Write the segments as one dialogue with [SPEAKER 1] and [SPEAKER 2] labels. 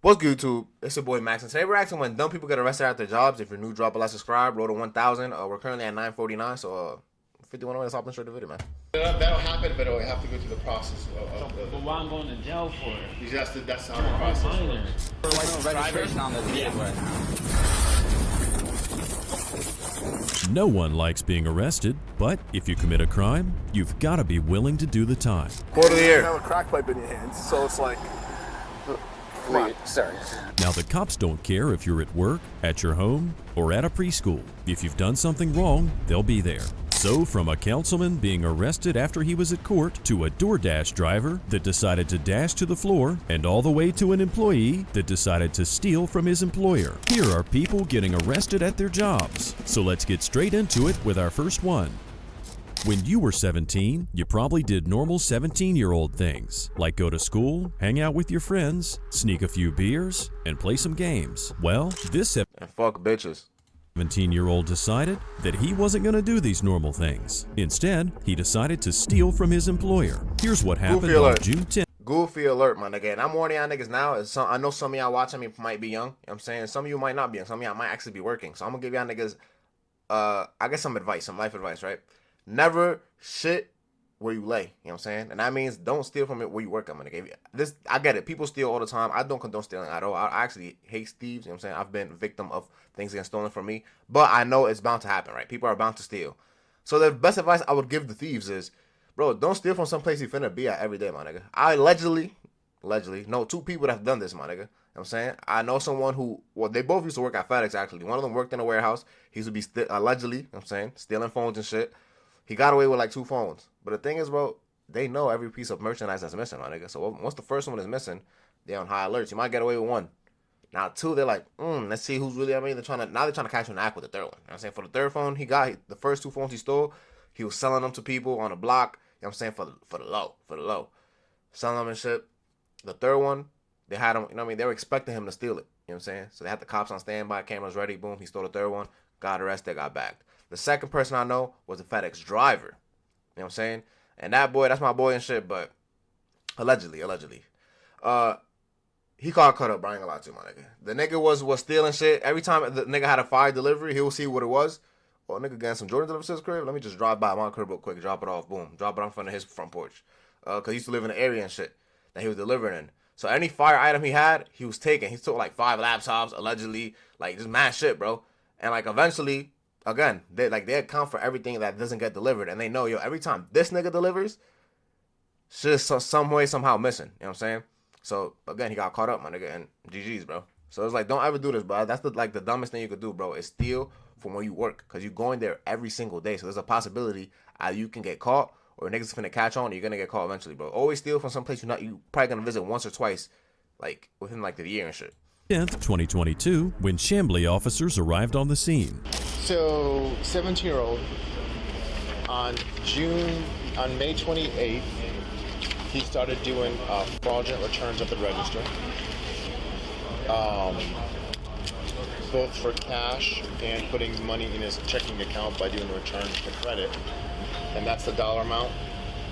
[SPEAKER 1] What's good, YouTube? It's your boy Max, and today we're asking when dumb people get arrested at their jobs. If you're new, drop a like, subscribe, roll to 1,000. We're currently at 949, so 51 minutes. Hop straight to the video, man.
[SPEAKER 2] That'll happen, but it'll have to go through the process.
[SPEAKER 3] But why I'm going to jail for it?
[SPEAKER 2] That's how the process works.
[SPEAKER 4] Registration on the vehicle right now.
[SPEAKER 5] No one likes being arrested, but if you commit a crime, you've got to be willing to do the time.
[SPEAKER 1] Quarter of the
[SPEAKER 6] You
[SPEAKER 1] year.
[SPEAKER 6] have a crack pipe in your hands, so it's like,
[SPEAKER 4] Wait, sorry.
[SPEAKER 5] Now, the cops don't care if you're at work, at your home, or at a preschool. If you've done something wrong, they'll be there. So, from a councilman being arrested after he was at court, to a DoorDash driver that decided to dash to the floor, and all the way to an employee that decided to steal from his employer. Here are people getting arrested at their jobs. So let's get straight into it with our first one. When you were 17, you probably did normal 17-year-old things, like go to school, hang out with your friends, sneak a few beers, and play some games. Well, this
[SPEAKER 1] And fuck bitches.
[SPEAKER 5] 17-year-old decided that he wasn't going to do these normal things. Instead, he decided to steal from his employer. Here's what happened
[SPEAKER 1] Goofy
[SPEAKER 5] on
[SPEAKER 1] alert.
[SPEAKER 5] June 10th.
[SPEAKER 1] Goofy alert, my nigga. And I'm warning y'all niggas now. I know some of y'all watching me might be young. You know what I'm saying? Some of you might not be young. Some of y'all might actually be working. So I'm going to give y'all niggas, I guess some advice, some life advice, right? Never shit where you lay. You know what I'm saying? And that means don't steal from it where you work. I'm gonna give you this. I get it. People steal all the time. I don't condone stealing at all. I actually hate thieves. You know what I'm saying? I've been a victim of things getting stolen from me. But I know it's bound to happen, right? People are bound to steal. So the best advice I would give the thieves is, bro, don't steal from some place you finna be at every day, my nigga. I allegedly know 2 people that have done this, my nigga. You know what I'm saying? I know someone who, well, they both used to work at FedEx, actually. One of them worked in a warehouse. He used to be, allegedly, you know what I'm saying, stealing phones and shit. He got away with like 2 phones. But the thing is, bro, they know every piece of merchandise that's missing, my nigga. So once the first one is missing, they're on high alert. You might get away with 1. Now 2, they're like, let's see who's really, they're trying to catch you in the act with the third one. You know what I'm saying? For the third phone the first 2 phones he stole, he was selling them to people on the block, you know what I'm saying, for the low. Selling them and shit. The third one, they had him, you know what I mean? They were expecting him to steal it. You know what I'm saying? So they had the cops on standby, cameras ready, boom, he stole the third one, got arrested, got bagged. The second person I know was a FedEx driver. You know what I'm saying? And that boy, that's my boy and shit, but allegedly. He got caught up, bro. I ain't gonna lie to you, my nigga. The nigga was stealing shit. Every time the nigga had a fire delivery, he'll see what it was. Oh, nigga getting some Jordan delivered to his crib. Let me just drive by my crib real quick, drop it off, boom. Drop it in front of his front porch. Cause he used to live in the area and shit that he was delivering in. So any fire item he had, he was taking. He took like 5 laptops, allegedly, like just mad shit, bro. And like eventually, again, they account for everything that doesn't get delivered, and they know, yo, every time this nigga delivers, shit's some way somehow missing. You know what I'm saying? So again, he got caught up, my nigga, and GG's, bro. So it's like, don't ever do this, bro. That's the dumbest thing you could do, bro. Is steal from where you work, cause you're going there every single day. So there's a possibility either you can get caught or niggas finna catch on, or you're gonna get caught eventually, bro. Always steal from some place you probably gonna visit once or twice, like within like the year and shit.
[SPEAKER 5] 10th, 2022, when Chamblee officers arrived on the scene.
[SPEAKER 2] So, 17-year-old, on May 28th, he started doing fraudulent returns at the register, both for cash and putting money in his checking account by doing returns for credit. And that's the dollar amount,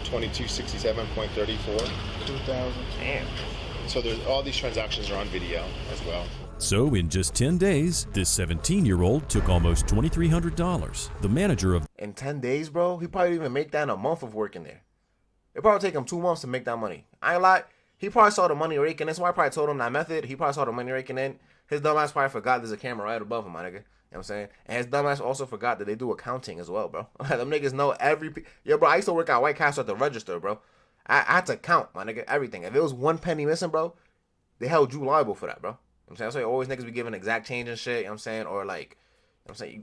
[SPEAKER 2] $2267.34.
[SPEAKER 1] 2,000. Damn.
[SPEAKER 2] So there's all these transactions are on video as well.
[SPEAKER 5] So in just 10 days, this 17-year-old took almost $2,300. The manager of
[SPEAKER 1] In 10 days, bro, he probably didn't even make that in a month of working there. It probably take him 2 months to make that money. I ain't lie. He probably saw the money raking in. Somebody probably told him that method. He probably saw the money raking in. His dumbass probably forgot there's a camera right above him, my nigga. You know what I'm saying? And his dumbass also forgot that they do accounting as well, bro. Them niggas know Yo, bro, I used to work at White Castle at the register, bro. I had to count, my nigga, everything. If it was 1 penny missing, bro, they held you liable for that, bro. You know what I'm saying? That's why always niggas be giving exact change and shit, you know what I'm saying? Or like, you know what I'm saying? You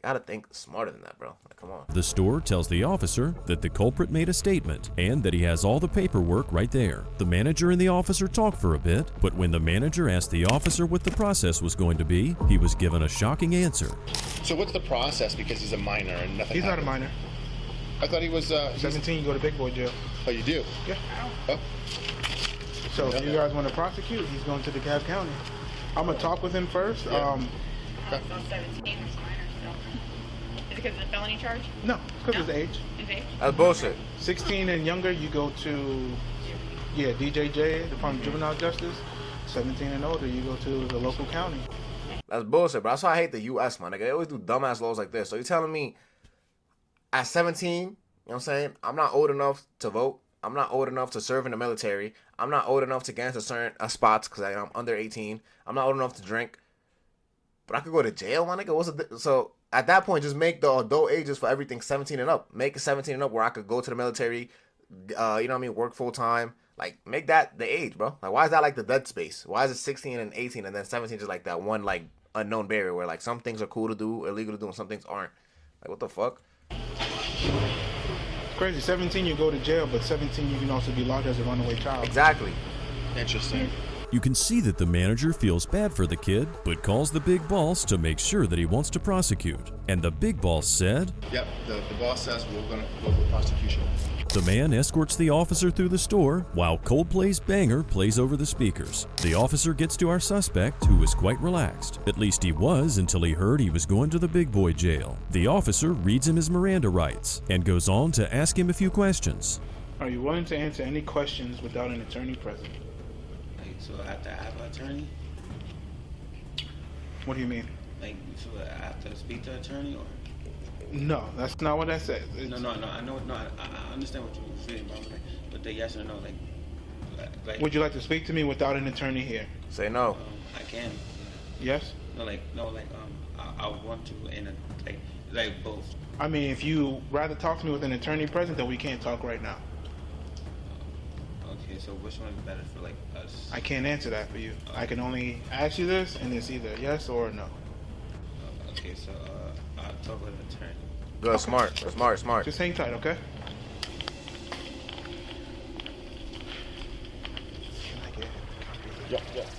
[SPEAKER 1] gotta think smarter than that, bro. Like, come on.
[SPEAKER 5] the store tells the officer that the culprit made a statement and that he has all the paperwork right there. The manager and the officer talked for a bit, but when the manager asked the officer what the process was going to be, he was given a shocking answer.
[SPEAKER 2] So what's the process? Because he's a minor and nothing
[SPEAKER 6] he's not a
[SPEAKER 2] happened.
[SPEAKER 6] minor.
[SPEAKER 2] I thought he was,
[SPEAKER 6] 17, you go to big boy jail.
[SPEAKER 2] Oh, you do?
[SPEAKER 6] Yeah.
[SPEAKER 2] Oh.
[SPEAKER 6] So if you guys want to prosecute, he's going to DeKalb County. I'm going to talk with him first.
[SPEAKER 2] Yeah.
[SPEAKER 7] So 17 is minor still. Is it because of the felony charge?
[SPEAKER 6] No, it's because of his age.
[SPEAKER 7] His age?
[SPEAKER 1] That's bullshit.
[SPEAKER 6] 16 and younger, you go to, DJJ, Department of Juvenile Justice. 17 and older, you go to the local county.
[SPEAKER 1] That's bullshit, bro. That's why I hate the U.S., man. Nigga, they always do dumbass laws like this. So you telling me at 17, you know what I'm saying? I'm not old enough to vote. I'm not old enough to serve in the military. I'm not old enough to get into certain spots because I'm under 18. I'm not old enough to drink. But I could go to jail, my nigga. So at that point, just make the adult ages for everything 17 and up. Make it 17 and up where I could go to the military, you know what I mean, work full time. Like, make that the age, bro. Like, why is that like the dead space? Why is it 16 and 18 and then 17 just like that one, like, unknown barrier where, like, some things are cool to do, illegal to do, and some things aren't? Like, what the fuck?
[SPEAKER 6] It's crazy. 17, you go to jail, but 17, you can also be locked as a runaway child.
[SPEAKER 1] Exactly.
[SPEAKER 2] Interesting.
[SPEAKER 5] You can see that the manager feels bad for the kid, but calls the big boss to make sure that he wants to prosecute. And the big boss said,
[SPEAKER 2] Yep, the boss says we're gonna go for prosecution.
[SPEAKER 5] the man escorts the officer through the store while Coldplay's Banger plays over the speakers. The officer gets to our suspect, who was quite relaxed. At least he was until he heard he was going to the big boy jail. The officer reads him his Miranda rights and goes on to ask him a few questions.
[SPEAKER 6] Are you willing to answer any questions without an attorney present?
[SPEAKER 3] Like, so I have to have an attorney?
[SPEAKER 6] What do you mean?
[SPEAKER 3] Like, so I have to speak to an attorney or?
[SPEAKER 6] No, that's not what I said.
[SPEAKER 3] No, I know, no, I understand what you're saying, but the yes or no, like.
[SPEAKER 6] Would you like to speak to me without an attorney here?
[SPEAKER 1] Say no.
[SPEAKER 3] I can.
[SPEAKER 6] Yes?
[SPEAKER 3] I want to, and like both.
[SPEAKER 6] I mean, if you rather talk to me with an attorney present, then we can't talk right now.
[SPEAKER 3] Okay, so which one is better for like us?
[SPEAKER 6] I can't answer that for you. I can only ask you this, and it's either yes or no.
[SPEAKER 3] Okay, so I'll talk with an attorney.
[SPEAKER 1] Good, smart.
[SPEAKER 6] Just hang tight, okay?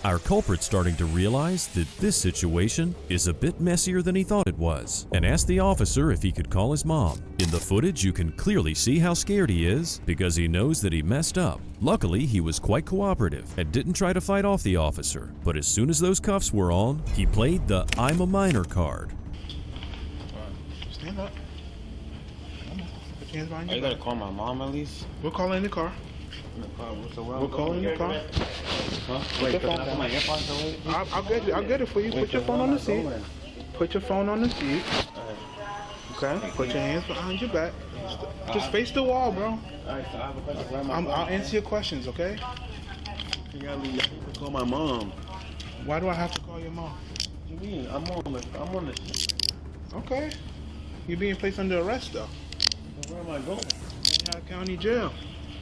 [SPEAKER 5] Our culprit's starting to realize that this situation is a bit messier than he thought it was, and asked the officer if he could call his mom. In the footage, you can clearly see how scared he is because he knows that he messed up. Luckily, he was quite cooperative and didn't try to fight off the officer, but as soon as those cuffs were on, he played the "I'm a minor" card.
[SPEAKER 6] Stand up. Come on. Put your hands behind
[SPEAKER 3] Are
[SPEAKER 6] your
[SPEAKER 3] you gonna
[SPEAKER 6] back.
[SPEAKER 3] call my mom at least?
[SPEAKER 6] We'll call in the car. We'll call in the car.
[SPEAKER 3] Huh?
[SPEAKER 6] Wait,
[SPEAKER 3] Can I put my earphones away?
[SPEAKER 6] I'll get it for you. Put your phone on the seat. Put your phone on the seat. Okay. Put your hands behind your back. Just face the wall, bro.
[SPEAKER 3] Alright, so I have a question. Where am I
[SPEAKER 6] I'll answer your questions, okay?
[SPEAKER 3] You gotta leave. Call my mom.
[SPEAKER 6] Why do I have to call your mom?
[SPEAKER 3] What do you mean? I'm on the.
[SPEAKER 6] Okay. You're being placed under arrest, though.
[SPEAKER 3] Where am I going?
[SPEAKER 6] Cobb County Jail.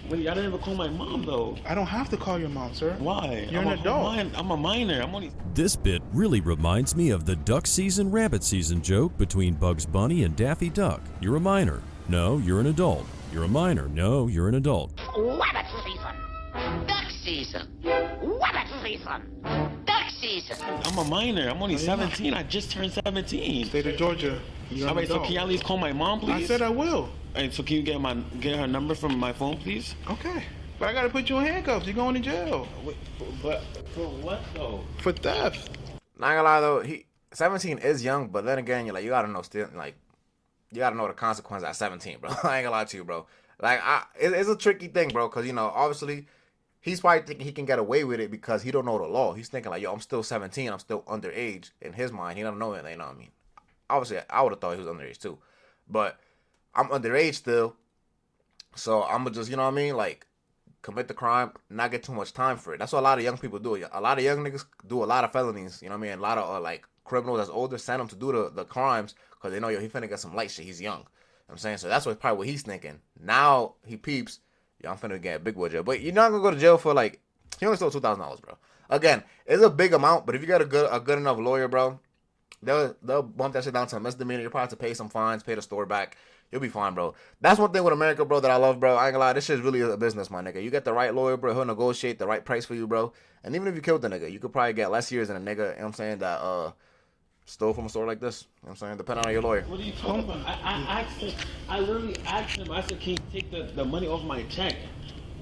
[SPEAKER 3] Wait, I didn't even call my mom though.
[SPEAKER 6] I don't have to call your mom, sir.
[SPEAKER 3] Why?
[SPEAKER 6] You're an adult.
[SPEAKER 3] I'm a minor. I'm only.
[SPEAKER 5] This bit really reminds me of the duck season, rabbit season joke between Bugs Bunny and Daffy Duck. You're a minor. No, you're an adult. You're a minor. No, you're an adult.
[SPEAKER 8] Rabbit season. Duck season. Rabbit season. Duck season.
[SPEAKER 3] I'm a minor. I'm only 17. I just turned 17.
[SPEAKER 6] State of Georgia. You're an
[SPEAKER 3] Alright, so
[SPEAKER 6] adult.
[SPEAKER 3] can you at least call my mom, please?
[SPEAKER 6] I said I will.
[SPEAKER 3] Alright, so can you get her number from my phone, please?
[SPEAKER 6] Okay. But I gotta put you in handcuffs. You're going to jail.
[SPEAKER 3] Wait, but for what though?
[SPEAKER 6] For theft.
[SPEAKER 1] Not gonna lie though, 17 is young, but then again, you gotta know you gotta know the consequences at 17, bro. I ain't gonna lie to you, bro. Like, it's a tricky thing, bro, because, obviously, he's probably thinking he can get away with it because he don't know the law. He's thinking, like, yo, I'm still 17, I'm still underage. In his mind, he don't know it, you know what I mean? Obviously, I would have thought he was underage, too. But I'm underage still, so I'm gonna just, you know what I mean, like, commit the crime, not get too much time for it. That's what a lot of young people do. A lot of young niggas do a lot of felonies, you know what I mean? A lot of, like, criminals that's older send them to do the crimes because they know, yo, he finna get some light shit. He's young. You know what I'm saying? So that's probably what he's thinking. Now he peeps, yo, I'm finna get a big boy jail. But you're not gonna go to jail for, like, he only stole $2,000, bro. Again, it's a big amount, but if you got a good enough lawyer, bro, they'll bump that shit down to a misdemeanor. You'll probably have to pay some fines, pay the store back. You'll be fine, bro. That's one thing with America, bro, that I love, bro. I ain't gonna lie, this shit is really a business, my nigga. You get the right lawyer, bro, he'll negotiate the right price for you, bro. And even if you killed the nigga, you could probably get less years than a nigga, you know what I'm saying, that stole from a store like this. You know what I'm saying? Depending on your lawyer.
[SPEAKER 3] What are you talking about? I asked him. I literally asked him. I said, "Can you take the money off my check?"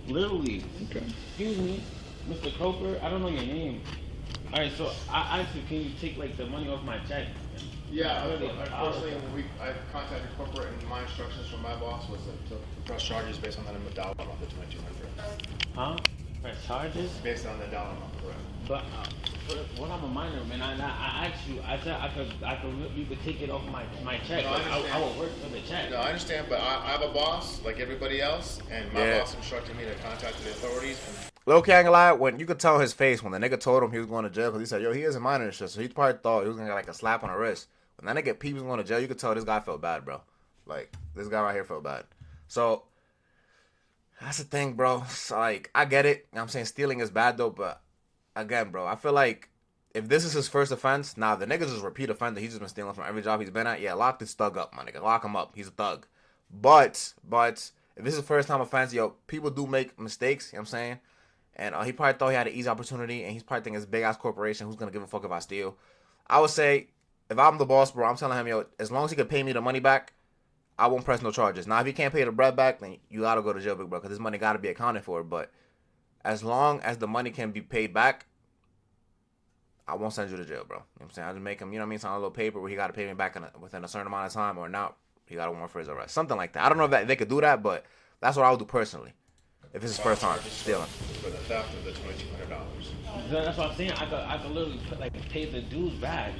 [SPEAKER 3] Literally.
[SPEAKER 6] Okay.
[SPEAKER 3] Excuse me, Mr. Croker. I don't know your name. All right, so I asked him, "Can you take like the money off my check?"
[SPEAKER 2] Yeah, unfortunately, I contacted corporate, and my instructions from my boss was to press charges based on the dollar amount, the $2,200.
[SPEAKER 3] Huh? Press charges?
[SPEAKER 2] Based on the dollar amount, correct.
[SPEAKER 3] But when I'm a minor, man, I asked you. I said you could take it off my check.
[SPEAKER 2] No,
[SPEAKER 3] I will work for the check.
[SPEAKER 2] No, I understand, but I have a boss like everybody else, and my boss instructed me to contact the authorities.
[SPEAKER 1] Lil' King, a lot, when you could tell his face when the nigga told him he was going to jail, because he said, yo, he is a minor and shit, so he probably thought he was gonna get like a slap on the wrist. When that nigga Pete was going to jail, you could tell this guy felt bad, bro. Like, this guy right here felt bad. So that's the thing, bro. So, like, I get it. You know what I'm saying? Stealing is bad, though. But, again, bro, I feel like if this is his first offense, now the nigga's just repeat offender. He's just been stealing from every job he's been at. Yeah, lock this thug up, my nigga. Lock him up. He's a thug. But, if this is first time offense, yo, people do make mistakes. You know what I'm saying? And he probably thought he had an easy opportunity. And he's probably thinking it's a big-ass corporation. Who's going to give a fuck if I steal? I would say, if I'm the boss, bro, I'm telling him, yo, as long as he can pay me the money back, I won't press no charges. Now, if he can't pay the bread back, then you gotta go to jail, big bro, because this money gotta be accounted for. But as long as the money can be paid back, I won't send you to jail, bro. You know what I'm saying? I just make him, you know what I mean, sign a little paper where he gotta pay me back within a certain amount of time, or not, he gotta warrant for his arrest. Something like that. I don't know if they could do that, but that's what I would do personally. If it's his first time stealing.
[SPEAKER 2] For the theft of the $2,200.
[SPEAKER 3] That's what I'm saying. I could literally pay the dues back.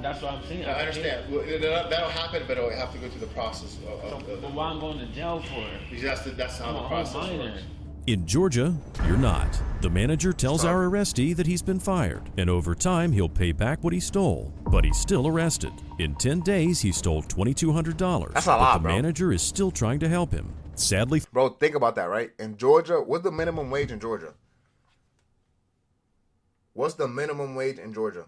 [SPEAKER 3] That's what I'm saying.
[SPEAKER 2] I understand. Well, that'll happen, but it'll have to go through the process of
[SPEAKER 3] but why I'm going to jail for it?
[SPEAKER 2] That's how the process works.
[SPEAKER 5] In Georgia, you're not. The manager tells our arrestee that he's been fired, and over time he'll pay back what he stole. But he's still arrested. In 10 days, he stole $2,200.
[SPEAKER 1] That's a lot, bro.
[SPEAKER 5] The manager is still trying to help him. Sadly,
[SPEAKER 1] bro, think about that, right? In Georgia, what's the minimum wage in Georgia? What's the minimum wage in Georgia?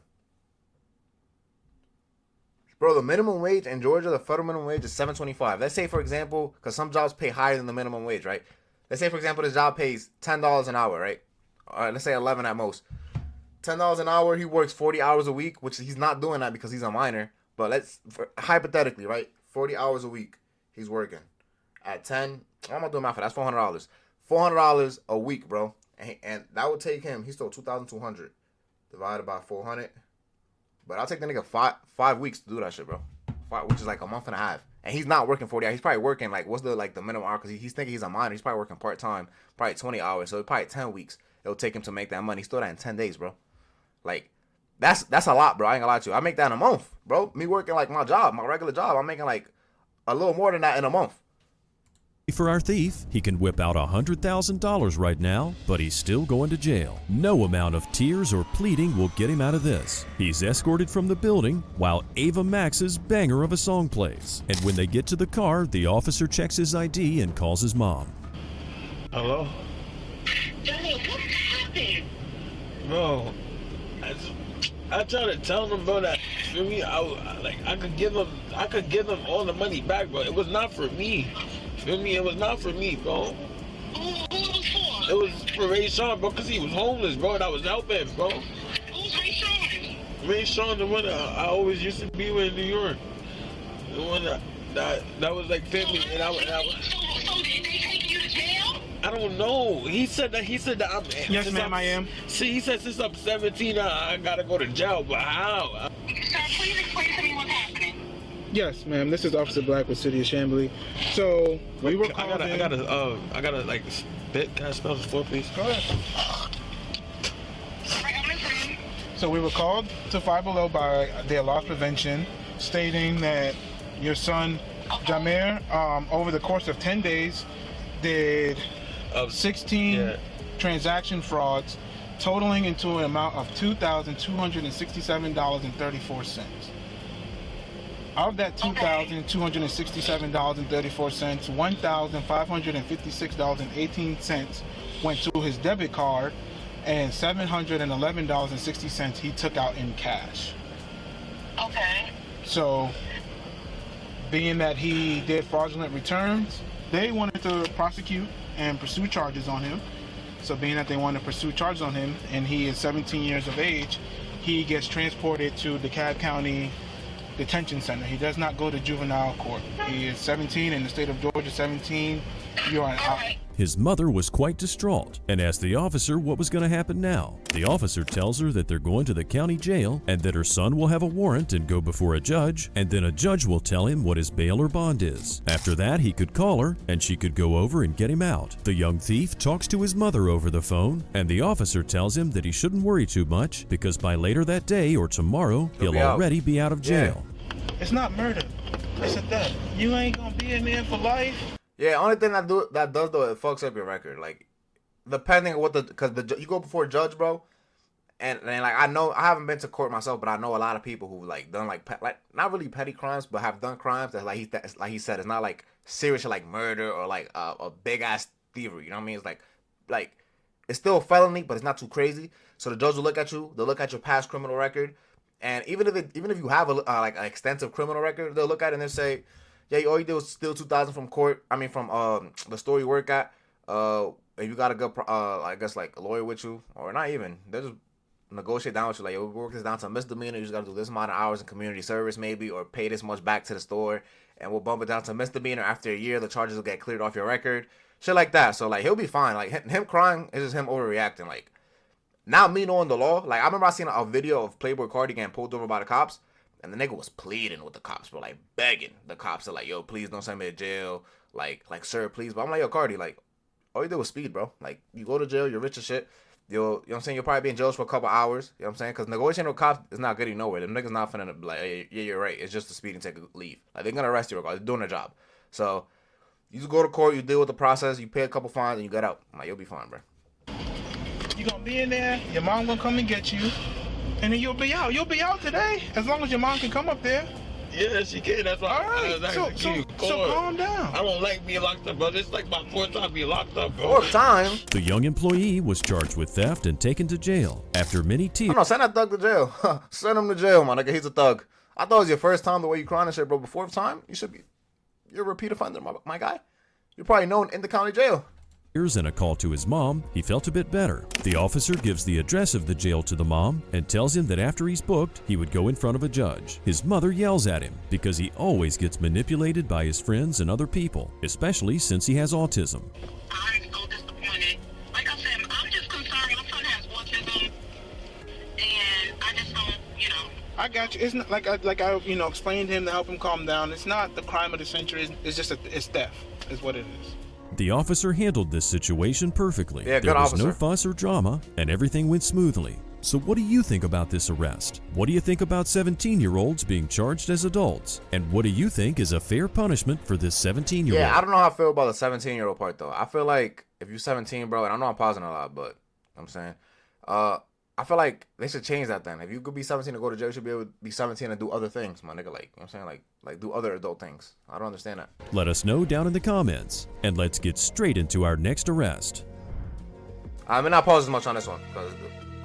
[SPEAKER 1] Bro, the minimum wage in Georgia, the federal minimum wage is $7.25. Let's say, for example, because some jobs pay higher than the minimum wage, right? Let's say, for example, this job pays $10 an hour, right? All right, let's say 11 at most. $10 an hour, he works 40 hours a week, which he's not doing that because he's a minor. But hypothetically, right? 40 hours a week he's working. At 10, I'm going to do math for that. That's $400. $400 a week, bro. And that would take him, he stole $2,200 divided by 400. But I'll take the nigga five weeks to do that shit, bro. Which is like a month and a half. And he's not working 40 hours. He's probably working like, what's the minimum hour? Because he's thinking he's a minor. He's probably working part-time, probably 20 hours. So probably 10 weeks it'll take him to make that money. He stole that in 10 days, bro. Like, that's a lot, bro. I ain't gonna lie to you. I make that in a month, bro. Me working like my job, my regular job, I'm making like a little more than that in a month.
[SPEAKER 5] for our thief, he can whip out $100,000 right now, but he's still going to jail. No amount of tears or pleading will get him out of this. He's escorted from the building while Ava Max's banger of a song plays. And when they get to the car, the officer checks his ID and calls his mom.
[SPEAKER 3] Hello?
[SPEAKER 7] Johnny, what happened?
[SPEAKER 3] Bro, I tried to tell them, bro, that for me, I could give them all the money back, bro. It was not for me. Feel me? It was not for me, bro.
[SPEAKER 7] Who was it for?
[SPEAKER 3] It was for Ray Sean, bro, because he was homeless, bro, and I was helping, bro.
[SPEAKER 7] Who's Ray Sean?
[SPEAKER 3] Ray Sean, the one that I always used to be with in New York. The one that was like family, and I was.
[SPEAKER 7] So did they take you to jail?
[SPEAKER 3] I don't know. He said that I'm.
[SPEAKER 6] Yes, ma'am, I am.
[SPEAKER 3] See, he said since I'm 17, I gotta go to jail, but how?
[SPEAKER 7] Sir, please explain to me what's happening.
[SPEAKER 6] Yes, ma'am. This is Officer Black with City of Chamblee. So we were called
[SPEAKER 3] I gotta like spit. Can I spell this for, please?
[SPEAKER 6] Go ahead.
[SPEAKER 7] Right, I'm listening.
[SPEAKER 6] So we were called to Five Below by their loss prevention, stating that your son, Jameer, over the course of 10 days, did 16 transaction frauds, totaling into an amount of $2,267.34. Of that $2,267.34, $1,556.18 went to his debit card, and $711.60 he took out in cash.
[SPEAKER 7] Okay.
[SPEAKER 6] So, being that he did fraudulent returns, they wanted to prosecute and pursue charges on him. So being that they want to pursue charges on him, and he is 17 years of age, he gets transported to DeKalb County Detention Center. He does not go to juvenile court. He is 17 in the state of Georgia. 17, you are an
[SPEAKER 5] His mother was quite distraught and asked the officer what was going to happen now. The officer tells her that they're going to the county jail and that her son will have a warrant and go before a judge, and then a judge will tell him what his bail or bond is. After that, he could call her and she could go over and get him out. The young thief talks to his mother over the phone, and the officer tells him that he shouldn't worry too much because by later that day or tomorrow, he'll already be out of jail.
[SPEAKER 6] It's not murder. It's a theft. You ain't gonna be in there for life.
[SPEAKER 1] Yeah, only thing that does though, it fucks up your record. Like, depending on what you go before a judge, bro, and like I know I haven't been to court myself, but I know a lot of people who like done like not really petty crimes, but have done crimes that like he said it's not like serious like murder or like a big ass thievery. You know what I mean? It's like it's still a felony, but it's not too crazy. So the judge will look at you. They'll look at your past criminal record, and even if you have like an extensive criminal record, they'll look at it and they'll say, yeah, all you did was steal $2,000 from court. I mean, from the store you work at. If you got a good, I guess like a lawyer with you, or not even, they just negotiate down with you. Like, yo, work this down to a misdemeanor. You just got to do this amount of hours in community service, maybe, or pay this much back to the store, and we'll bump it down to a misdemeanor. After a year, the charges will get cleared off your record. Shit like that. So like, he'll be fine. Like him crying is just him overreacting. Like, not me knowing the law. Like, I remember I seen a video of Playboy Cardi getting pulled over by the cops. And the nigga was pleading with the cops, bro, like begging the cops to like, yo, please don't send me to jail. Like, sir, please. But I'm like, yo, Cardi, like, all you did was speed, bro. Like, you go to jail, you're rich as shit. You know what I'm saying? You'll probably be in jail for a couple hours. You know what I'm saying? Because negotiating with cops is not getting nowhere. Them niggas not finna be like, hey, yeah, you're right. It's just a speed and take a leave. Like, they're gonna arrest you regardless. They're doing their job. So, you just go to court, you deal with the process, you pay a couple fines, and you get out. I'm like, you'll be fine, bro.
[SPEAKER 6] You gonna be in there, your mom gonna come and get you. And then you'll be out. You'll be out today, as long as your mom can come up there.
[SPEAKER 3] Yeah, she can. That's why I was asking you.
[SPEAKER 6] So calm down.
[SPEAKER 3] I don't like being locked up, bro. It's like my fourth time being locked up, bro.
[SPEAKER 1] Fourth time?
[SPEAKER 5] The young employee was charged with theft and taken to jail. After many tears...
[SPEAKER 1] No, send that thug to jail. Send him to jail, man. Nigga, he's a thug. I thought it was your first time the way you crying and shit, bro. But fourth time, you're a repeat offender, my guy. You're probably known in the county jail.
[SPEAKER 5] And a call to his mom, he felt a bit better. The officer gives the address of the jail to the mom and tells him that after he's booked, he would go in front of a judge. His mother yells at him because he always gets manipulated by his friends and other people, especially since he has autism.
[SPEAKER 8] I'm so disappointed. Like I said, I'm just concerned. My son has autism, and I just don't,
[SPEAKER 6] I got you. It's not like I explained to him to help him calm down. It's not the crime of the century. It's just it's theft, is what it is.
[SPEAKER 5] The officer handled this situation perfectly.
[SPEAKER 1] Yeah,
[SPEAKER 5] there was
[SPEAKER 1] officer.
[SPEAKER 5] no fuss or drama, and everything went smoothly. So what do you think about this arrest? What do you think about 17-year-olds being charged as adults? And what do you think is a fair punishment for this 17-year-old?
[SPEAKER 1] Yeah, I don't know how I feel about the 17-year-old part, though. I feel like if you're 17, bro, and I know I'm pausing a lot, but I'm saying, I feel like they should change that then. If you could be 17 and go to jail, you should be able to be 17 and do other things, my nigga. Like, you know what I'm saying? Like do other adult things. I don't understand that.
[SPEAKER 5] Let us know down in the comments, and let's get straight into our next arrest.
[SPEAKER 1] I mean, not pause as much on this one.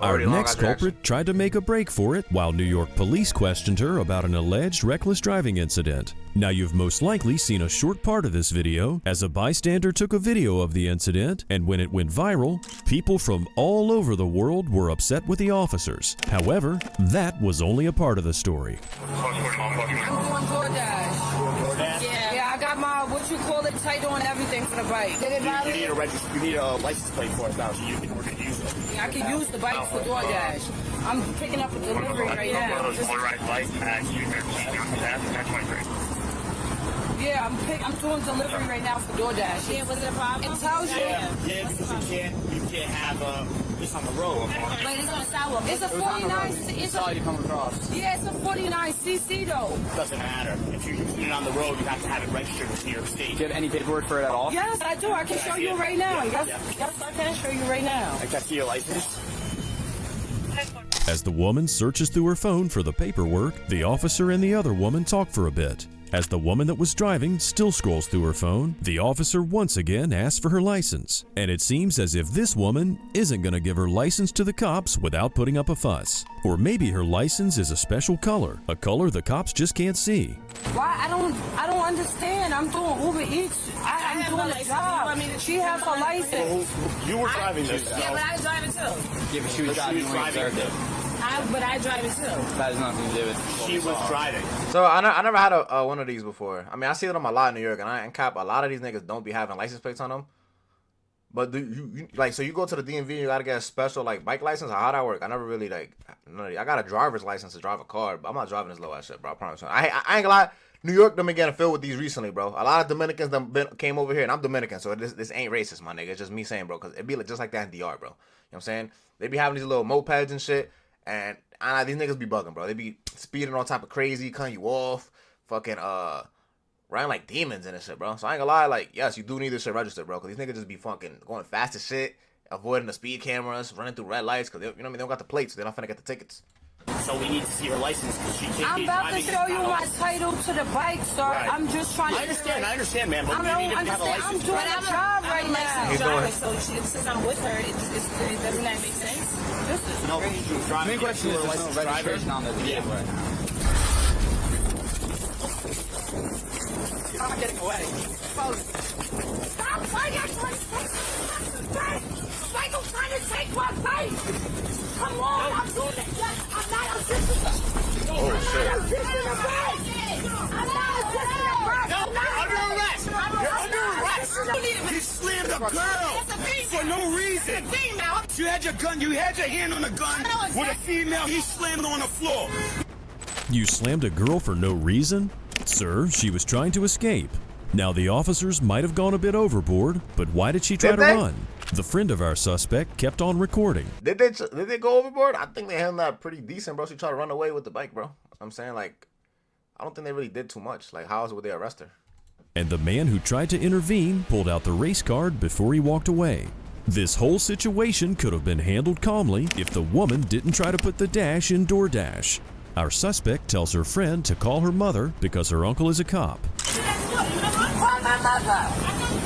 [SPEAKER 5] Our next culprit tried to make a break for it while New York police questioned her about an alleged reckless driving incident. Now, you've most likely seen a short part of this video as a bystander took a video of the incident, and when it went viral, people from all over the world were upset with the officers. However, that was only a part of the story.
[SPEAKER 9] I'm doing DoorDash. Yeah, I got my, title and everything for the bike.
[SPEAKER 10] You need a license plate for it now, so you can use it.
[SPEAKER 9] Yeah, I can use the bike for DoorDash. I'm picking up a delivery right now. Yeah, I'm doing delivery right now for DoorDash. Yeah, was it a problem? It tells you.
[SPEAKER 10] Yeah, because you can't have this on the road.
[SPEAKER 9] Wait, it's on the sidewalk. It's a 49. It's
[SPEAKER 10] all you come across.
[SPEAKER 9] Yeah, it's a 49cc though.
[SPEAKER 10] Doesn't matter. If you're using it on the road, you have to have it registered with New York State.
[SPEAKER 4] Do you have any paperwork for it at all?
[SPEAKER 9] Yes, I do. I can show you right now. Yes, I can show you right now.
[SPEAKER 10] I can see your license.
[SPEAKER 5] As the woman searches through her phone for the paperwork, the officer and the other woman talk for a bit. As the woman that was driving still scrolls through her phone, the officer once again asks for her license. And it seems as if this woman isn't going to give her license to the cops without putting up a fuss. Or maybe her license is a special color, a color the cops just can't see.
[SPEAKER 9] Why? I don't understand. I'm doing Uber Eats. I'm doing a job. She has her license.
[SPEAKER 10] You were driving this.
[SPEAKER 9] Yeah, but I was driving too.
[SPEAKER 4] Yeah, but she was driving.
[SPEAKER 9] But I drive it too.
[SPEAKER 4] That has nothing to do with.
[SPEAKER 10] She was driving.
[SPEAKER 1] So I never had a one of these before. I mean, I see them a lot in New York, and cap, a lot of these niggas don't be having license plates on them. But do you like, so you go to the DMV and you gotta get a special like bike license? Or how that work? I never really like. I got a driver's license to drive a car, but I'm not driving this low ass shit, bro. I promise you. I ain't gonna lie. New York done been getting filled with these recently, bro. A lot of Dominicans came over here, and I'm Dominican, so this ain't racist, my nigga. It's just me saying, bro, because it be like, just like that in DR, bro. You know what I'm saying? They be having these little mopeds and shit, and these niggas be bugging, bro. They be speeding all type of crazy, cutting you off, fucking riding like demons and this shit, bro. So I ain't gonna lie, like, yes, you do need this shit registered, bro, because these niggas just be fucking going fast as shit, avoiding the speed cameras, running through red lights, because, you know what I mean, they don't got the plates, so they're not finna get the tickets.
[SPEAKER 10] So we need to see her license because she can't
[SPEAKER 9] I'm
[SPEAKER 10] be
[SPEAKER 9] about to
[SPEAKER 10] driving
[SPEAKER 9] show
[SPEAKER 10] in
[SPEAKER 9] you
[SPEAKER 10] the
[SPEAKER 9] my
[SPEAKER 10] house.
[SPEAKER 9] title to the bike, sir.
[SPEAKER 10] Right.
[SPEAKER 9] I'm just trying to...
[SPEAKER 10] I understand, man, but
[SPEAKER 9] I
[SPEAKER 10] we
[SPEAKER 9] don't
[SPEAKER 10] need to have a
[SPEAKER 9] understand. I'm
[SPEAKER 10] license.
[SPEAKER 9] doing a job right now.
[SPEAKER 1] He's doing it.
[SPEAKER 7] So since I'm with her, it doesn't that make sense?
[SPEAKER 9] This is
[SPEAKER 10] No,
[SPEAKER 9] crazy.
[SPEAKER 10] she was driving.
[SPEAKER 4] Main question is
[SPEAKER 10] She was
[SPEAKER 4] there's
[SPEAKER 10] a
[SPEAKER 4] no
[SPEAKER 10] licensed driver.
[SPEAKER 4] registration on the vehicle right now.
[SPEAKER 10] I'm not getting away.
[SPEAKER 9] Stop fighting! Michael trying to take my bike! Come on, I'm doing it! I'm not assisting the
[SPEAKER 1] Oh, shit.
[SPEAKER 9] I'm not assisting the bike!
[SPEAKER 10] Under arrest! You're under arrest!
[SPEAKER 11] You slammed a girl for no reason. You had your gun, you had your hand on the gun with a female, he slammed on the floor.
[SPEAKER 5] You slammed a girl for no reason? Sir, she was trying to escape. Now, the officers might have gone a bit overboard, but why did she try to run? The friend of our suspect kept on recording.
[SPEAKER 1] Did they go overboard? I think they handled that pretty decent, bro. She tried to run away with the bike, bro. I'm saying, like, I don't think they really did too much. Like, how else would they arrest her?
[SPEAKER 5] And the man who tried to intervene pulled out the race card before he walked away. This whole situation could have been handled calmly if the woman didn't try to put the dash in DoorDash. Our suspect tells her friend to call her mother because her uncle is a cop.
[SPEAKER 9] Call my mother.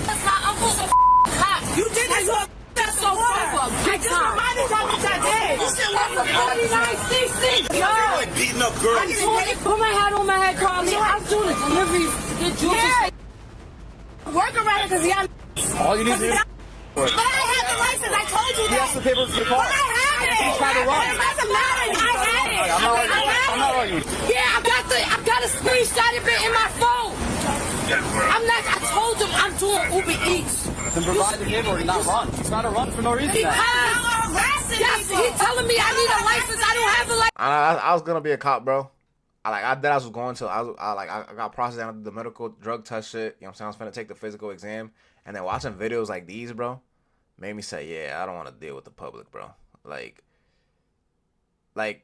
[SPEAKER 9] That's my uncle's a cop. You did that. That's so fuck. I just reminded y'all what I did. You still have a 49cc.
[SPEAKER 11] You're like beating up girls.
[SPEAKER 9] Put my hat on my head, call me. I'm doing a delivery to get juice. Work around it because y'all.
[SPEAKER 4] All you need to do.
[SPEAKER 9] But I had the license. I told you
[SPEAKER 4] He has
[SPEAKER 9] that.
[SPEAKER 4] the papers for the car.
[SPEAKER 9] But I had it.
[SPEAKER 4] He's trying to run.
[SPEAKER 9] It doesn't matter. I had it.
[SPEAKER 4] I'm not arguing.
[SPEAKER 9] Yeah, I got a screenshot of it in my phone. I told him I'm doing Uber Eats.
[SPEAKER 4] Then provide the paperwork and not run. He's trying to run for no reason.
[SPEAKER 9] Yes, he's telling me I need a license. I don't have a license.
[SPEAKER 1] I was gonna be a cop, bro. I was going to. I got processed down the medical drug test shit. You know what I'm saying? I was finna take the physical exam, and then watching videos like these, bro, made me say, yeah, I don't want to deal with the public, bro. Like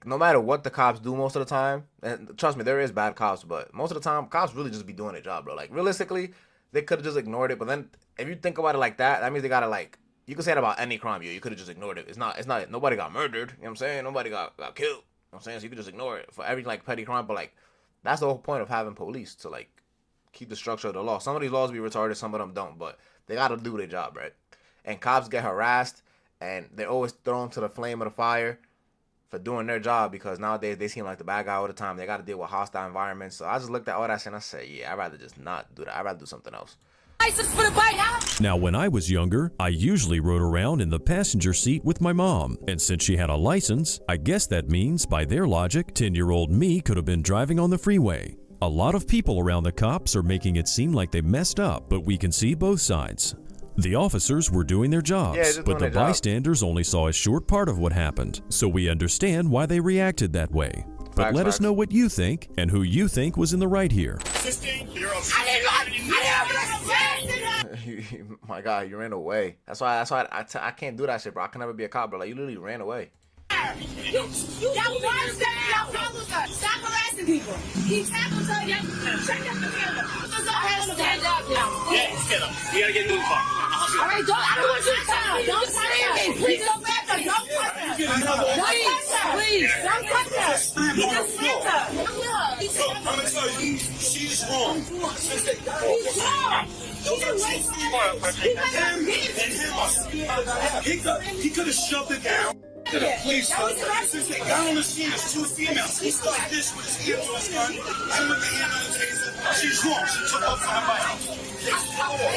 [SPEAKER 1] no matter what the cops do most of the time, and trust me, there is bad cops, but most of the time, cops really just be doing their job, bro. Like realistically, they could have just ignored it. But then if you think about it like that, that means they gotta like. You can say it about any crime, you could have just ignored it. It's not. Nobody got murdered. You know what I'm saying? Nobody got killed. You know what I'm saying? So you could just ignore it for every like petty crime. But like, that's the whole point of having police, to like keep the structure of the law. Some of these laws be retarded, some of them don't, but they gotta do their job, right? And cops get harassed, and they're always thrown to the flame of the fire for doing their job, because nowadays they seem like the bad guy all the time. They gotta deal with hostile environments. So I just looked at all that shit and I said, yeah, I'd rather just not do that. I'd rather do something else.
[SPEAKER 9] License for the bike.
[SPEAKER 5] Now, when I was younger, I usually rode around in the passenger seat with my mom. And since she had a license, I guess that means, by their logic, 10-year-old me could have been driving on the freeway. A lot of people around the cops are making it seem like they messed up, but we can see both sides. The officers were doing their jobs, but the bystanders only saw a short part of what happened, so we understand why they reacted that way. But let us know what you think and who you think was in the right here.
[SPEAKER 1] My God, you ran away. That's why I can't do that shit, bro. I can never be a cop, bro. Like, you literally ran away.
[SPEAKER 9] You stop harassing people. He tackled her. Check out the camera. Stand up now.
[SPEAKER 10] Yeah, stand up. You gotta get in the car.
[SPEAKER 9] All right, I don't want you to touch me. Don't slam me. Please don't back her. Don't touch her. Please, don't touch her. He just slammed her.
[SPEAKER 11] I'm gonna tell you, she's wrong.
[SPEAKER 9] He's wrong.
[SPEAKER 11] He could have shoved it down to the police. Since they got on the scene, there's two females. He started this with his ear to his gun. And with the hand on the taser. She's wrong. She took off on my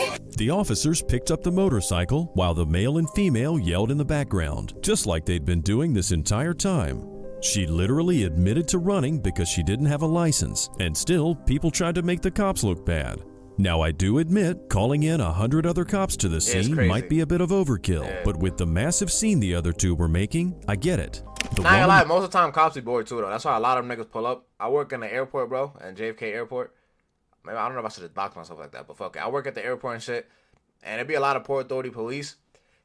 [SPEAKER 11] bike.
[SPEAKER 5] The officers picked up the motorcycle while the male and female yelled in the background, just like they'd been doing this entire time. She literally admitted to running because she didn't have a license, and still, people tried to make the cops look bad. Now, I do admit, calling in 100 other cops to the scene
[SPEAKER 1] crazy.
[SPEAKER 5] might be a bit of overkill,
[SPEAKER 1] Yeah.
[SPEAKER 5] but with the massive scene the other two were making, I get it. The
[SPEAKER 1] Nah, I ain't gonna
[SPEAKER 5] one-
[SPEAKER 1] lie, most of the time cops be bored too though. That's why a lot of them niggas pull up. I work in the airport, bro, and JFK airport. Maybe I don't know if I should have docked myself like that, but fuck it. I work at the airport and shit, and it be a lot of Port Authority police.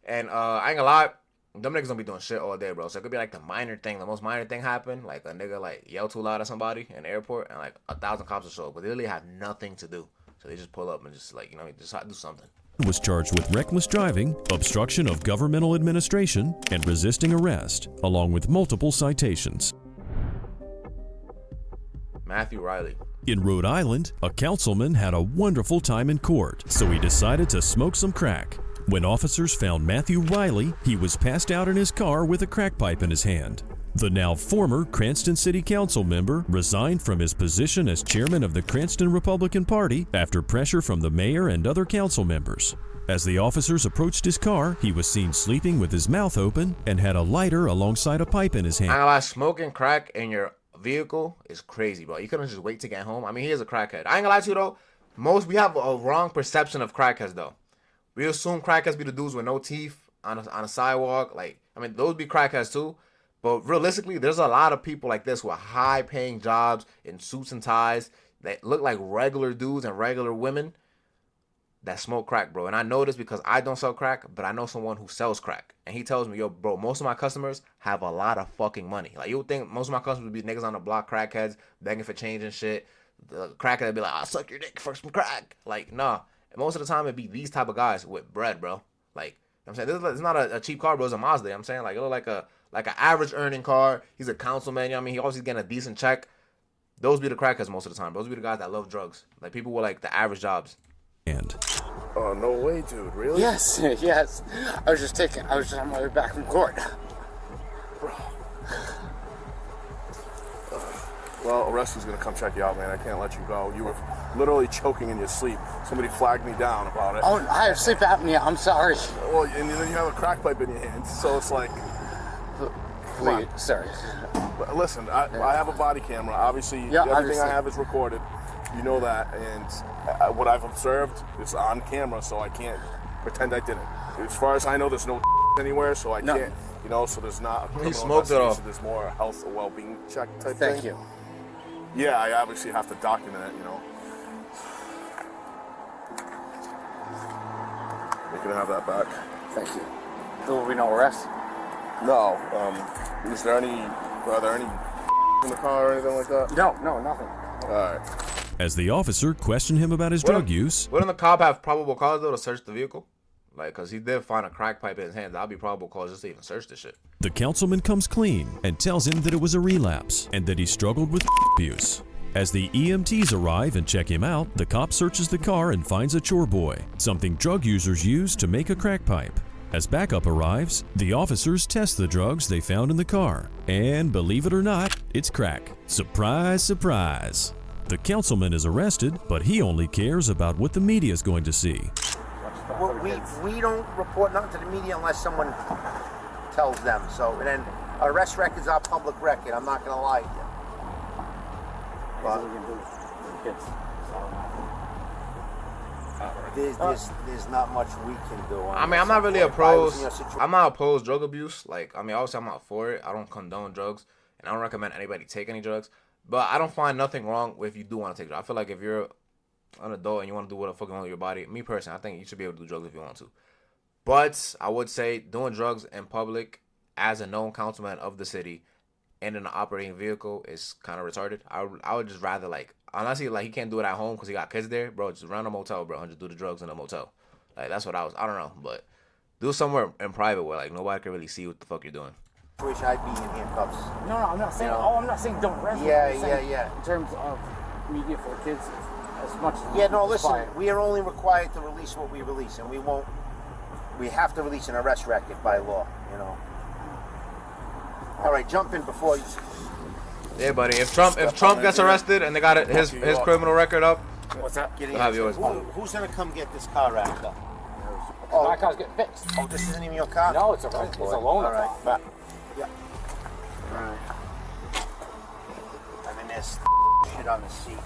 [SPEAKER 1] And I ain't gonna lie, them niggas don't be doing shit all day, bro. So it could be like the minor thing, the most minor thing happen, like a nigga like yell too loud at somebody in the airport, and like 1,000 cops will show up, but they really have nothing to do. So they just pull up and just like, you know, just do something.
[SPEAKER 5] was charged with reckless driving, obstruction of governmental administration, and resisting arrest, along with multiple citations.
[SPEAKER 1] Matthew Riley.
[SPEAKER 5] In Rhode Island, a councilman had a wonderful time in court, so he decided to smoke some crack. When officers found Matthew Riley, he was passed out in his car with a crack pipe in his hand. The now former Cranston City Council member resigned from his position as chairman of the Cranston Republican Party after pressure from the mayor and other council members. As the officers approached his car, he was seen sleeping with his mouth open and had a lighter alongside a pipe in his
[SPEAKER 1] I ain't
[SPEAKER 5] hand.
[SPEAKER 1] gonna lie, smoking crack in your vehicle is crazy, bro. You couldn't just wait to get home. I mean, he is a crackhead. I ain't gonna lie to you though. We have a wrong perception of crackheads though. We assume crackheads be the dudes with no teeth on a sidewalk. Like, I mean, those be crackheads too. But realistically, there's a lot of people like this with high-paying jobs in suits and ties that look like regular dudes and regular women that smoke crack, bro. And I know this because I don't sell crack, but I know someone who sells crack. And he tells me, yo, bro, most of my customers have a lot of fucking money. Like, you would think most of my customers would be niggas on the block, crackheads, begging for change and shit. The crackhead would be like, I'll suck your dick for some crack. Like, nah. And most of the time, it'd be these type of guys with bread, bro. Like, you know what I'm saying, this is not a cheap car, bro. It's a Mazda. You know what I'm saying, like, it look like an average earning car. He's a councilman. You know what I mean? He always getting a decent check. Those be the crackheads most of the time. Those be the guys that love drugs. Like, people with, like, the average jobs.
[SPEAKER 2] Oh, no way, dude. Really?
[SPEAKER 12] Yes, yes. I was just on my way back from court.
[SPEAKER 2] Bro. Well, Arresty's gonna come check you out, man. I can't let you go. You were literally choking in your sleep. Somebody flagged me down about it.
[SPEAKER 12] Oh, I have sleep apnea. I'm sorry.
[SPEAKER 2] Well, and then you have a crack pipe in your hand, so it's like...
[SPEAKER 12] Wait, sorry.
[SPEAKER 2] But listen, I have a body camera. Obviously, everything I have is recorded. You know that, and what I've observed is on camera, so I can't pretend I didn't. As far as I know, there's no anywhere, so I can't, you know, so there's not a criminal
[SPEAKER 1] smoked it
[SPEAKER 2] investigation,
[SPEAKER 1] off.
[SPEAKER 2] There's more health or well-being check type thing.
[SPEAKER 12] Thank you.
[SPEAKER 2] Yeah, I obviously have to document it, you know. You can have that back.
[SPEAKER 12] Thank you. There will be no arrest?
[SPEAKER 2] No. Are there any in the car or anything like that?
[SPEAKER 12] No, nothing.
[SPEAKER 2] All right.
[SPEAKER 5] As the officer questioned him about his drug use,
[SPEAKER 1] Wouldn't the cop have probable cause, though, to search the vehicle? Like, because he did find a crack pipe in his hand. That'd be probable cause just to even search this shit.
[SPEAKER 5] the councilman comes clean and tells him that it was a relapse and that he struggled with abuse. As the EMTs arrive and check him out, the cop searches the car and finds a chore boy, something drug users use to make a crack pipe. As backup arrives, the officers test the drugs they found in the car, and believe it or not, it's crack. Surprise, surprise. The councilman is arrested, but he only cares about what the media is going to see.
[SPEAKER 13] Well, we don't report nothing to the media unless someone tells them. So, and then arrest record's our public record. I'm not gonna lie to you. But there's not much we can do.
[SPEAKER 1] I mean, I'm not really opposed. I'm not opposed drug abuse. Like, I mean, obviously, I'm not for it. I don't condone drugs, and I don't recommend anybody take any drugs. But I don't find nothing wrong if you do want to take drugs. I feel like if you're an adult and you want to do what the fuck you want with your body, me personally, I think you should be able to do drugs if you want to. But I would say doing drugs in public as a known councilman of the city and in an operating vehicle is kind of retarded. I would just rather, like, honestly, like, he can't do it at home because he got kids there, bro. Just run a motel, bro, and just do the drugs in a motel. Like, that's what I don't know, but do somewhere in private where, like, nobody can really see what the fuck you're doing.
[SPEAKER 13] Wish I'd be in handcuffs.
[SPEAKER 12] No, I'm not saying.
[SPEAKER 13] You know?
[SPEAKER 12] I'm not saying don't arrest.
[SPEAKER 13] Yeah.
[SPEAKER 12] In terms of media for kids, as much. As
[SPEAKER 13] Yeah, no. Listen,
[SPEAKER 12] required.
[SPEAKER 13] we are only required to release what we release, and we won't. We have to release an arrest record by law. You know. All right, jump in before you.
[SPEAKER 1] Yeah, buddy. If Trump gets arrested and they got his criminal record up,
[SPEAKER 12] what's that?
[SPEAKER 1] they'll have yours.
[SPEAKER 13] Who's gonna come get this car wrapped up?
[SPEAKER 12] My car's getting fixed.
[SPEAKER 13] Oh, this isn't even your car.
[SPEAKER 12] No, it's a loaner.
[SPEAKER 13] All right.
[SPEAKER 12] But,
[SPEAKER 13] Yeah. All right. I mean, there's shit on the seat.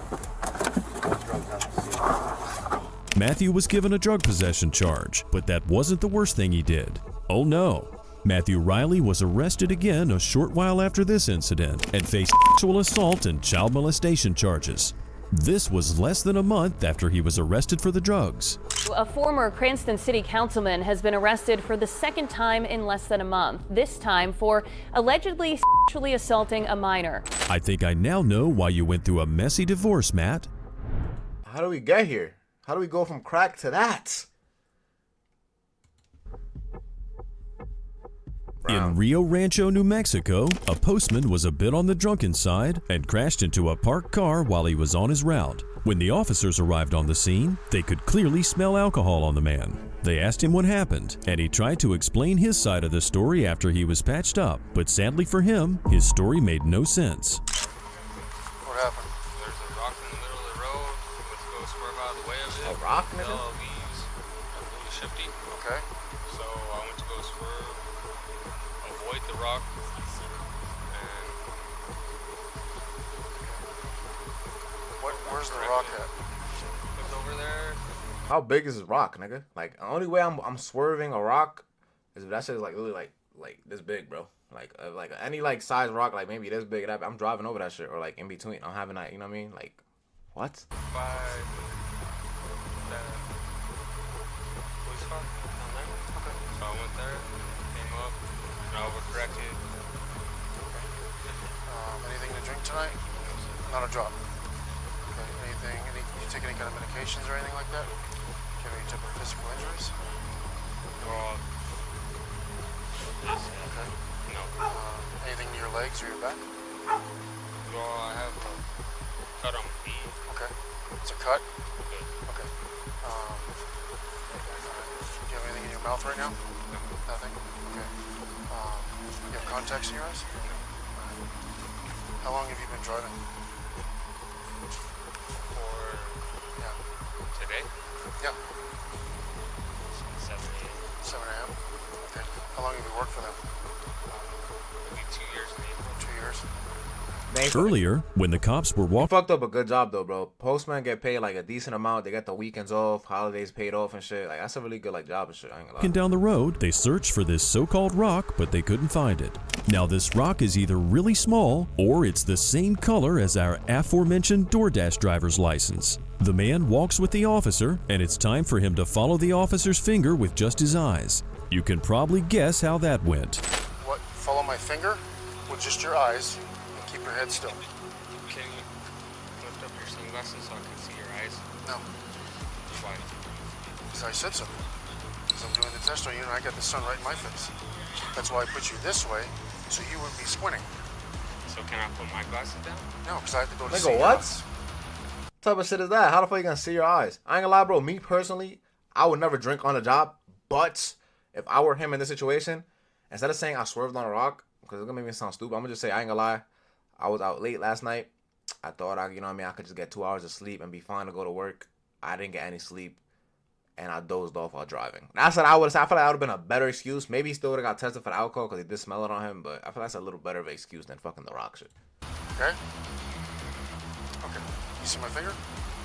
[SPEAKER 13] Drugs on the seat.
[SPEAKER 5] Matthew was given a drug possession charge, but that wasn't the worst thing he did. Oh no. Matthew Riley was arrested again a short while after this incident and faced sexual assault and child molestation charges. This was less than a month after he was arrested for the drugs.
[SPEAKER 14] A former Cranston City Councilman has been arrested for the second time in less than a month, this time for allegedly sexually assaulting a minor.
[SPEAKER 5] I think I now know why you went through a messy divorce, Matt.
[SPEAKER 1] How do we get here? How do we go from crack to that?
[SPEAKER 5] In Rio Rancho, New Mexico, a postman was a bit on the drunken side and crashed into a parked car while he was on his route. When the officers arrived on the scene, they could clearly smell alcohol on the man. They asked him what happened, and he tried to explain his side of the story after he was patched up, but sadly for him, his story made no sense.
[SPEAKER 15] What happened? There's a rock in the middle of the road. Let's go swerve out of the way of it.
[SPEAKER 1] A rock, nigga?
[SPEAKER 15] Really shifty.
[SPEAKER 12] Okay.
[SPEAKER 15] So I went to go swerve, avoid the rock, and
[SPEAKER 12] where's the rock at?
[SPEAKER 15] It's over there.
[SPEAKER 1] How big is this rock, nigga? Like, the only way I'm swerving a rock is if that shit is like really like this big, bro. Like any like size rock, like maybe this big. I'm driving over that shit, or like in between. I'm having that, you know what I mean? Like, what?
[SPEAKER 15] By the police car down there. Okay. So I went there, came up, and I overcorrected.
[SPEAKER 12] Anything to drink tonight? Not a drop. Okay. Anything? You take any kind of medications or anything like that? Do you have any type of physical injuries?
[SPEAKER 15] Well, yes.
[SPEAKER 12] Okay.
[SPEAKER 15] No.
[SPEAKER 12] Anything in your legs or your back?
[SPEAKER 15] Well, I have a cut on my feet.
[SPEAKER 12] Okay. It's a cut?
[SPEAKER 15] Good.
[SPEAKER 12] Okay. Do you have anything in your mouth right now?
[SPEAKER 15] No.
[SPEAKER 12] Nothing? Okay. You have contacts in your eyes?
[SPEAKER 15] No.
[SPEAKER 12] How long have you been driving? Yeah.
[SPEAKER 15] Today?
[SPEAKER 12] Yeah.
[SPEAKER 15] 7 a.m.
[SPEAKER 12] 7 a.m.? Okay. How long have you worked for them?
[SPEAKER 15] Maybe 2 years in April.
[SPEAKER 12] 2 years?
[SPEAKER 5] Earlier, when the cops were walking
[SPEAKER 1] Fucked up a good job though, bro. Postmen get paid like a decent amount. They get the weekends off, holidays paid off and shit. Like, that's a really good like job and shit. I ain't gonna lie.
[SPEAKER 5] down the road, they searched for this so-called rock, but they couldn't find it. Now this rock is either really small, or it's the same color as our aforementioned DoorDash driver's license. The man walks with the officer, and it's time for him to follow the officer's finger with just his eyes. You can probably guess how that went.
[SPEAKER 12] What? Follow my finger with just your eyes and keep your head still.
[SPEAKER 15] Can you lift up your sunglasses so I can see your eyes?
[SPEAKER 12] No.
[SPEAKER 15] Why?
[SPEAKER 12] Because I said so. Because I'm doing the test on you and I got the sun right in my face. That's why I put you this way, so you wouldn't be squinting.
[SPEAKER 15] So can I put my glasses down?
[SPEAKER 12] No, because I have to go to
[SPEAKER 1] Nigga,
[SPEAKER 12] see
[SPEAKER 1] what?
[SPEAKER 12] your eyes.
[SPEAKER 1] What type of shit is that? How the fuck you gonna see your eyes? I ain't gonna lie, bro. Me personally, I would never drink on a job. But if I were him in this situation, instead of saying I swerved on a rock, because it's gonna make me sound stupid, I'm gonna just say I ain't gonna lie. I was out late last night. I thought I could just get 2 hours of sleep and be fine to go to work. I didn't get any sleep, and I dozed off while driving. That's what I would say. I feel like that would have been a better excuse. Maybe he still would have got tested for the alcohol because he did smell it on him, but I feel that's a little better of an excuse than fucking the rock shit.
[SPEAKER 12] Okay? Okay. You see my finger?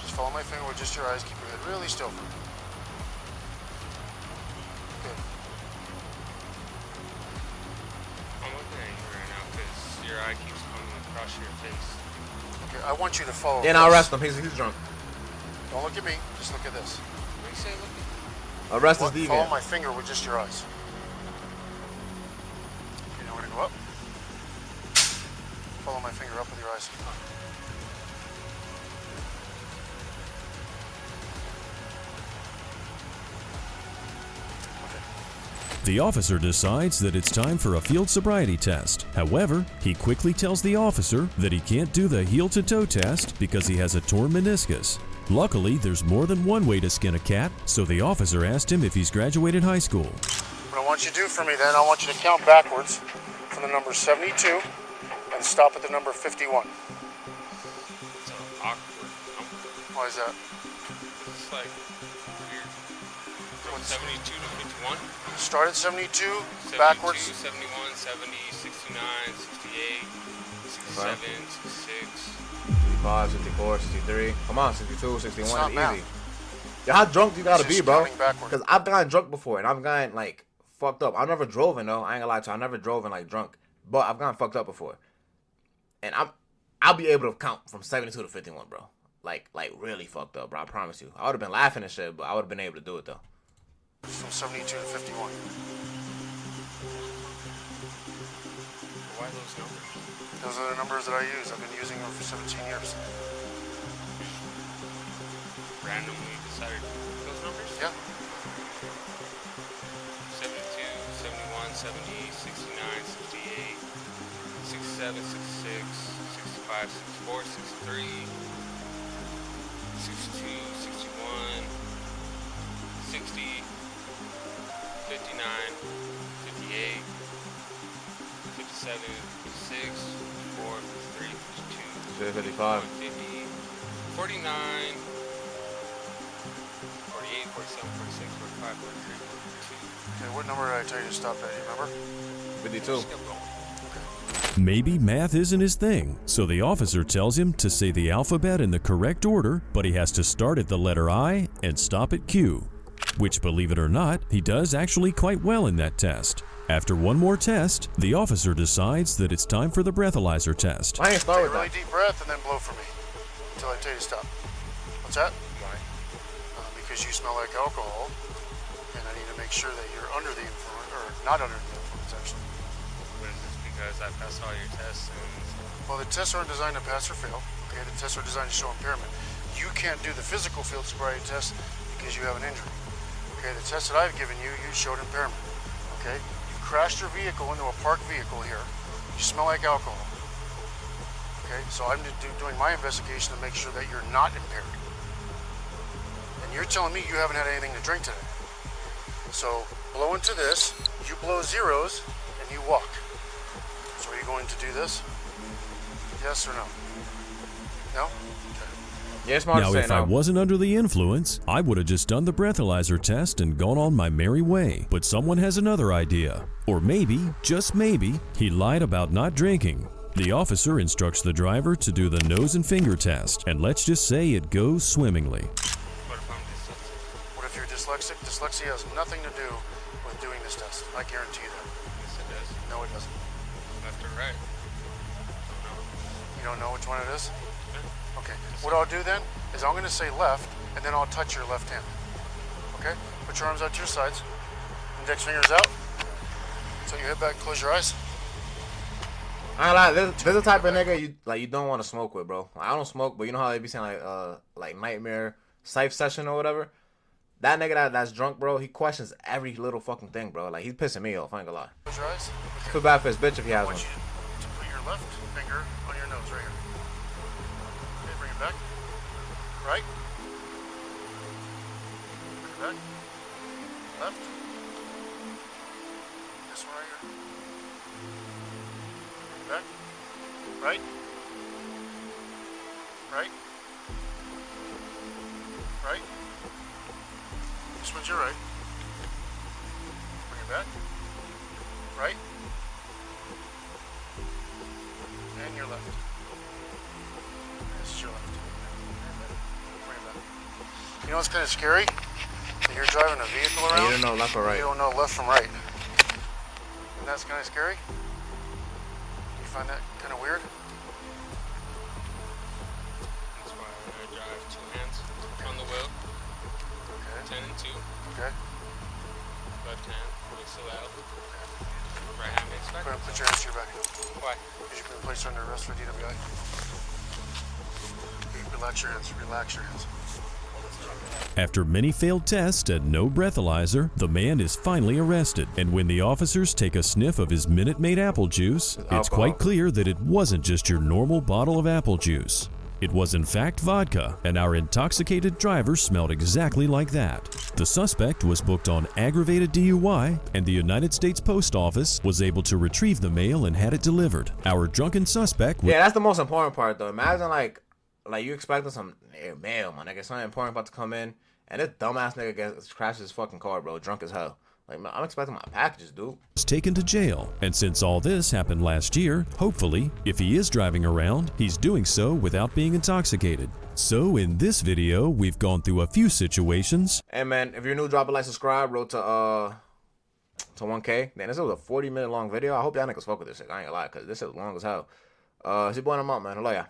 [SPEAKER 12] Just follow my finger with just your eyes. Keep your head really still for me. Good.
[SPEAKER 15] I'm looking at you right now because your eye keeps coming across your face.
[SPEAKER 12] Okay, I want you to follow
[SPEAKER 1] Yeah, now
[SPEAKER 12] this.
[SPEAKER 1] arrest him. He's drunk.
[SPEAKER 12] Don't look at me. Just look at this.
[SPEAKER 15] What do you say? Look at
[SPEAKER 1] Arrest this
[SPEAKER 12] Follow
[SPEAKER 1] deviant.
[SPEAKER 12] my finger with just your eyes. Okay, now we're going to go up. Follow my finger up with your eyes.
[SPEAKER 5] The officer decides that it's time for a field sobriety test. However, he quickly tells the officer that he can't do the heel-to-toe test because he has a torn meniscus. Luckily, there's more than one way to skin a cat, so the officer asked him if he's graduated high school.
[SPEAKER 12] What I want you to do for me then, I want you to count backwards from the number 72 and stop at the number 51.
[SPEAKER 15] It's awkward.
[SPEAKER 12] Why is that?
[SPEAKER 15] It's like weird. From 72 to 51.
[SPEAKER 12] Start at 72,
[SPEAKER 15] 72,
[SPEAKER 12] backwards.
[SPEAKER 15] 71, 70, 69, 68, 67, 66.
[SPEAKER 1] 65, 64, 63. Come on, 62, 61
[SPEAKER 12] It's not
[SPEAKER 1] is
[SPEAKER 12] math.
[SPEAKER 1] easy. Yo, how drunk do you gotta be, bro?
[SPEAKER 12] counting backward.
[SPEAKER 1] Because I've gotten drunk before, and I've gotten, like, fucked up. I've never drove in, though. I ain't gonna lie to you. I never drove in, like, drunk. But I've gotten fucked up before. And I'll be able to count from 72 to 51, bro. Like really fucked up, bro. I promise you. I would have been laughing and shit, but I would have been able to do it, though.
[SPEAKER 12] From 72 to 51.
[SPEAKER 15] Why those numbers?
[SPEAKER 12] Those are the numbers that I use. I've been using them for 17 years.
[SPEAKER 15] Randomly decided those numbers?
[SPEAKER 12] Yeah.
[SPEAKER 15] 72, 71, 70, 69, 68, 67, 66, 65, 64, 63, 62, 61, 60, 59, 58, 57, 56, 54, 53, 52,
[SPEAKER 1] 55.
[SPEAKER 15] 50, 49, 48, 47, 46, 45, 43, 42.
[SPEAKER 12] Okay, what number did I tell you to stop at? You remember?
[SPEAKER 1] 52.
[SPEAKER 5] Maybe math isn't his thing, so the officer tells him to say the alphabet in the correct order, but he has to start at the letter I and stop at Q. Which, believe it or not, he does actually quite well in that test. After one more test, the officer decides that it's time for the breathalyzer test.
[SPEAKER 1] I ain't start with
[SPEAKER 12] Take a really
[SPEAKER 1] that.
[SPEAKER 12] deep breath and then blow for me until I tell you to stop. What's that?
[SPEAKER 15] Why?
[SPEAKER 12] Because you smell like alcohol, and I need to make sure that you're under the influence, or not under the influence, actually.
[SPEAKER 15] But it's because I passed all your tests and
[SPEAKER 12] Well, the tests aren't designed to pass or fail. Okay, the tests are designed to show impairment. You can't do the physical field sobriety test because you have an injury. Okay, the test that I've given you, you showed impairment. Okay, you crashed your vehicle into a parked vehicle here. You smell like alcohol. Okay, so I'm doing my investigation to make sure that you're not impaired. And you're telling me you haven't had anything to drink today. So blow into this, you blow zeros, and you walk. So are you going to do this? Yes or no? No?
[SPEAKER 1] Yeah, it's smart
[SPEAKER 5] Now,
[SPEAKER 1] to say
[SPEAKER 5] if
[SPEAKER 1] no.
[SPEAKER 5] I wasn't under the influence, I would have just done the breathalyzer test and gone on my merry way. But someone has another idea. Or maybe, just maybe, he lied about not drinking. The officer instructs the driver to do the nose and finger test, and let's just say it goes swimmingly.
[SPEAKER 12] What if you're dyslexic? Dyslexia has nothing to do with doing this test. I guarantee you that.
[SPEAKER 15] yes, it does.
[SPEAKER 12] No, it doesn't.
[SPEAKER 15] Left or right?
[SPEAKER 12] You don't know which one it is? Okay. What I'll do then is I'm going to say left, and then I'll touch your left hand. Okay? Put your arms out to your sides. Index fingers out. So you head back, close your eyes.
[SPEAKER 1] I ain't lie, this the type of nigga you don't want to smoke with, bro. I don't smoke, but you know how they be saying like nightmare Scythe session or whatever? That nigga that's drunk, bro, he questions every little fucking thing, bro. Like, he's pissing me off, I ain't gonna lie.
[SPEAKER 12] Close your eyes.
[SPEAKER 1] I feel bad for his bitch if he
[SPEAKER 12] I
[SPEAKER 1] has
[SPEAKER 12] want
[SPEAKER 1] one.
[SPEAKER 12] you to put your left finger on your nose right here. Okay, bring it back. Right. Bring it back. Left. This one right here. Bring it back. Right. Right. Right. This one's your right. Bring it back. Right. And your left. This is your left. Bring it back. You know what's kind of scary? That you're driving a vehicle around.
[SPEAKER 1] You don't know left or right.
[SPEAKER 12] You don't know left from right. And that's kind of scary. You find that kind of weird?
[SPEAKER 15] That's why I drive two hands on the wheel.
[SPEAKER 12] Okay.
[SPEAKER 15] 10 and 2.
[SPEAKER 12] Okay.
[SPEAKER 15] Left hand makes it out. Right hand makes
[SPEAKER 12] Go
[SPEAKER 15] back.
[SPEAKER 12] ahead and put your hands to your back.
[SPEAKER 15] Why?
[SPEAKER 12] Because you've been placed under arrest for DWI. Okay, relax your hands. Relax your hands.
[SPEAKER 5] After many failed tests and no breathalyzer, the man is finally arrested. And when the officers take a sniff of his Minute Maid apple juice, it's quite clear that it wasn't just your normal bottle of apple juice. It was in fact vodka, and our intoxicated driver smelled exactly like that. The suspect was booked on aggravated DUI, and the United States Post Office was able to retrieve the mail and had it delivered. Our drunken suspect
[SPEAKER 1] Yeah, that's the most important part, though. Imagine, like you expecting some mail, my nigga. Something important about to come in, and this dumbass nigga crashes his fucking car, bro, drunk as hell. Like, man, I'm expecting my packages, dude.
[SPEAKER 5] Was taken to jail. And since all this happened last year, hopefully, if he is driving around, he's doing so without being intoxicated. So in this video, we've gone through a few situations.
[SPEAKER 1] Hey man, if you're new, drop a like, subscribe, road to 1K. Man, this was a 40-minute long video. I hope y'all niggas fuck with this shit. I ain't gonna lie, cause this is long as hell. It's your boy, I'm out, man. I love ya.